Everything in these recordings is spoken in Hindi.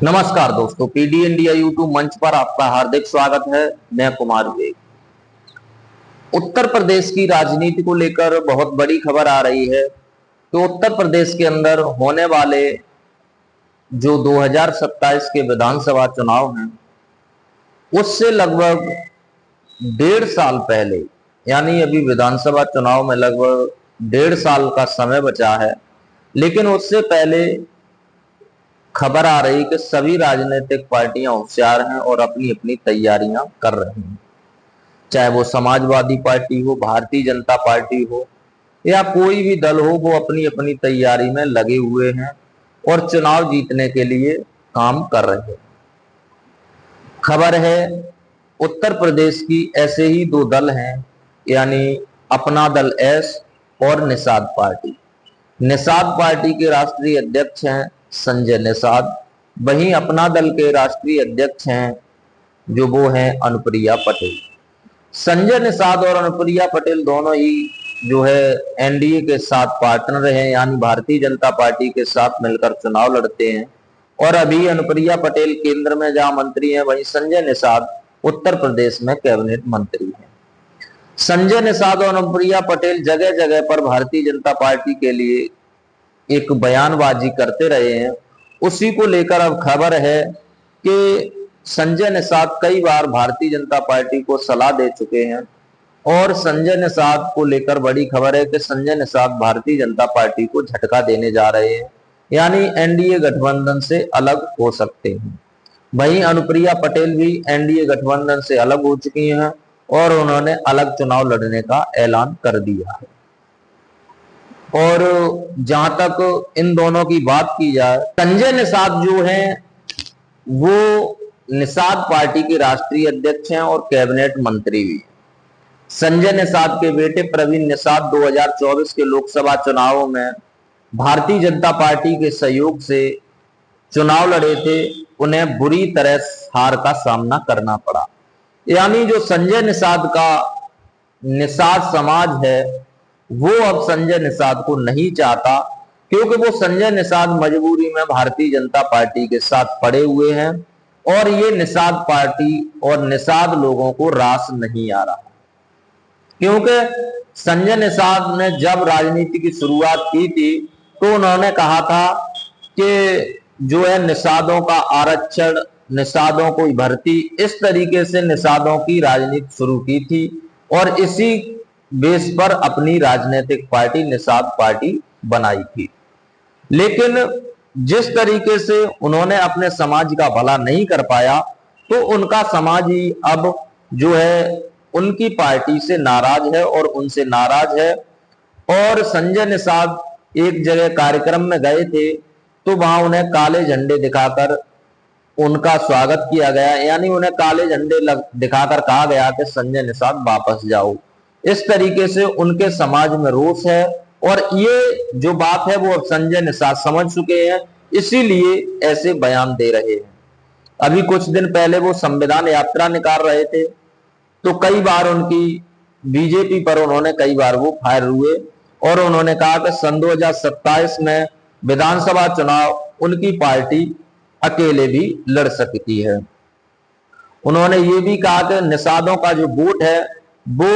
नमस्कार दोस्तों, पीडी इंडिया यूट्यूब मंच पर आपका हार्दिक स्वागत है। मैं कुमार विवेक। उत्तर प्रदेश की राजनीति को लेकर बहुत बड़ी खबर आ रही है। तो उत्तर प्रदेश के अंदर होने वाले जो 2027 के विधानसभा चुनाव हैं, उससे लगभग 1.5 साल पहले, यानी अभी विधानसभा चुनाव में लगभग 1.5 साल का समय बचा है, लेकिन उससे पहले खबर आ रही कि सभी राजनीतिक पार्टियां होशियार हैं और अपनी अपनी तैयारियां कर रही हैं। चाहे वो समाजवादी पार्टी हो, भारतीय जनता पार्टी हो या कोई भी दल हो, वो अपनी अपनी तैयारी में लगे हुए हैं और चुनाव जीतने के लिए काम कर रहे हैं। खबर है उत्तर प्रदेश की, ऐसे ही 2 दल हैं, यानी अपना दल एस और निषाद पार्टी। निषाद पार्टी के राष्ट्रीय अध्यक्ष हैं संजय निषाद। वहीं अपना दल के राष्ट्रीय अध्यक्ष हैं जो वो हैं अनुप्रिया पटेल। संजय निषाद और अनुप्रिया पटेल दोनों ही जो है एनडीए के साथ पार्टनर हैं, यानी भारतीय जनता पार्टी के साथ मिलकर चुनाव लड़ते हैं। और अभी अनुप्रिया पटेल केंद्र में जहां मंत्री हैं, वहीं संजय निषाद उत्तर प्रदेश में कैबिनेट मंत्री हैं। संजय निषाद और अनुप्रिया पटेल जगह जगह पर भारतीय जनता पार्टी के लिए एक बयानबाजी करते रहे हैं। उसी को लेकर अब खबर है कि संजय निषाद कई बार भारतीय जनता पार्टी को सलाह दे चुके हैं और संजय निषाद को लेकर बड़ी खबर है कि संजय निषाद भारतीय जनता पार्टी को झटका देने जा रहे हैं, यानी एनडीए गठबंधन से अलग हो सकते हैं। वहीं अनुप्रिया पटेल भी एनडीए गठबंधन से अलग हो चुकी हैं और उन्होंने अलग चुनाव लड़ने का ऐलान कर दिया है। और जहां तक इन दोनों की बात की जाए, संजय निषाद जो हैं वो निषाद पार्टी के राष्ट्रीय अध्यक्ष हैं और कैबिनेट मंत्री भी। संजय निषाद के बेटे प्रवीण निषाद 2024 के लोकसभा चुनावों में भारतीय जनता पार्टी के सहयोग से चुनाव लड़े थे। उन्हें बुरी तरह हार का सामना करना पड़ा, यानी जो संजय निषाद का निषाद समाज है वो अब संजय निषाद को नहीं चाहता, क्योंकि वो संजय निषाद मजबूरी में भारतीय जनता पार्टी के साथ पड़े हुए हैं और ये निषाद पार्टी और निषाद लोगों को रास नहीं आ रहा। क्योंकि संजय निषाद ने जब राजनीति की शुरुआत की थी तो उन्होंने कहा था कि जो है निषादों का आरक्षण, निषादों को भर्ती, इस तरीके से निषादों की राजनीति शुरू की थी और इसी बेस पर अपनी राजनीतिक पार्टी निषाद पार्टी बनाई थी। लेकिन जिस तरीके से उन्होंने अपने समाज का भला नहीं कर पाया, तो उनका समाज ही अब जो है उनकी पार्टी से नाराज है और उनसे नाराज है। और संजय निषाद एक जगह कार्यक्रम में गए थे तो वहां उन्हें काले झंडे दिखाकर उनका स्वागत किया गया, यानी उन्हें काले झंडे दिखाकर कहा गया कि संजय निषाद वापस जाओ। इस तरीके से उनके समाज में रोष है और ये जो बात है वो अब संजय निषाद समझ चुके हैं, इसीलिए ऐसे बयान दे रहे हैं। अभी कुछ दिन पहले वो संविधान यात्रा निकाल रहे थे तो कई बार उनकी बीजेपी पर उन्होंने कई बार वो फायर हुए और उन्होंने कहा कि सन 2027 में विधानसभा चुनाव उनकी पार्टी अकेले भी लड़ सकती है। उन्होंने ये भी कहा कि निषादों का जो वोट है वो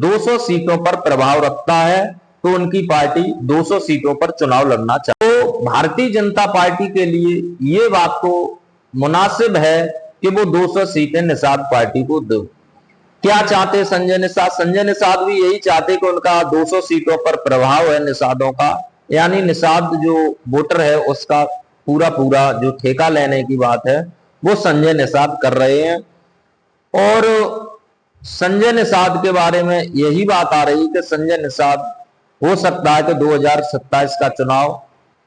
200 सीटों पर प्रभाव रखता है, तो उनकी पार्टी 200 सीटों पर चुनाव लड़ना चाहती है। तो भारतीय जनता पार्टी के लिए ये बात तो मुनासिब है कि वो 200 सीटें निषाद पार्टी को दो। क्या चाहते संजय निषाद? संजय निषाद भी यही चाहते कि उनका 200 सीटों पर प्रभाव है निषादों का, यानी निषाद जो वोटर है उसका पूरा पूरा जो ठेका लेने की बात है वो संजय निषाद कर रहे हैं। और संजय निषाद के बारे में यही बात आ रही कि संजय निषाद हो सकता है कि 2027 का चुनाव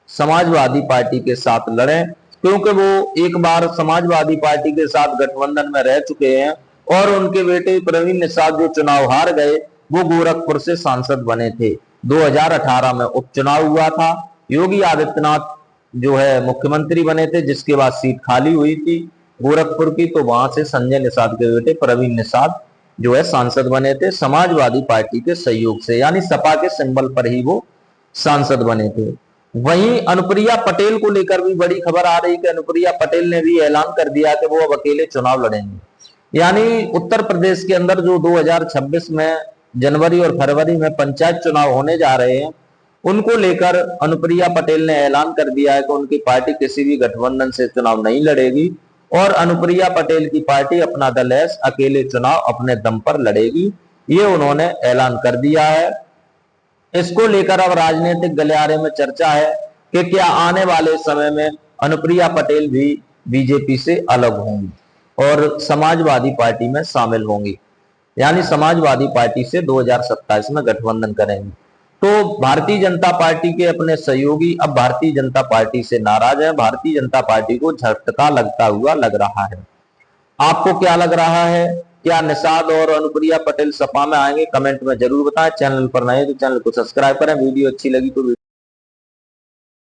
समाजवादी पार्टी के साथ लड़ें, क्योंकि वो एक बार समाजवादी पार्टी के साथ गठबंधन में रह चुके हैं और उनके बेटे प्रवीण निषाद जो चुनाव हार गए वो गोरखपुर से सांसद बने थे। 2018 में उपचुनाव हुआ था, योगी आदित्यनाथ जो है मुख्यमंत्री बने थे, जिसके बाद सीट खाली हुई थी गोरखपुर की, तो वहां से संजय निषाद के बेटे प्रवीण निषाद जो है सांसद बने थे समाजवादी पार्टी के सहयोग से, यानी सपा के सिंबल पर ही वो सांसद बने थे। वहीं अनुप्रिया पटेल को लेकर भी बड़ी खबर आ रही कि अनुप्रिया पटेल ने भी ऐलान कर दिया कि वो अब अकेले चुनाव लड़ेंगे। यानी उत्तर प्रदेश के अंदर जो 2026 में जनवरी और फरवरी में पंचायत चुनाव होने जा रहे हैं, उनको लेकर अनुप्रिया पटेल ने ऐलान कर दिया है कि उनकी पार्टी किसी भी गठबंधन से चुनाव नहीं लड़ेगी और अनुप्रिया पटेल की पार्टी अपना दल एस अकेले चुनाव अपने दम पर लड़ेगी। ये उन्होंने ऐलान कर दिया है। इसको लेकर अब राजनीतिक गलियारे में चर्चा है कि क्या आने वाले समय में अनुप्रिया पटेल भी बीजेपी से अलग होंगी और समाजवादी पार्टी में शामिल होंगी, यानी समाजवादी पार्टी से 2027 में गठबंधन करेंगे। तो भारतीय जनता पार्टी के अपने सहयोगी अब भारतीय जनता पार्टी से नाराज है। भारतीय जनता पार्टी को झटका लगता हुआ लग रहा है। आपको क्या लग रहा है? क्या निषाद और अनुप्रिया पटेल सपा में आएंगे? कमेंट में जरूर बताएं। चैनल पर नए तो चैनल को सब्सक्राइब करें। वीडियो अच्छी लगी तो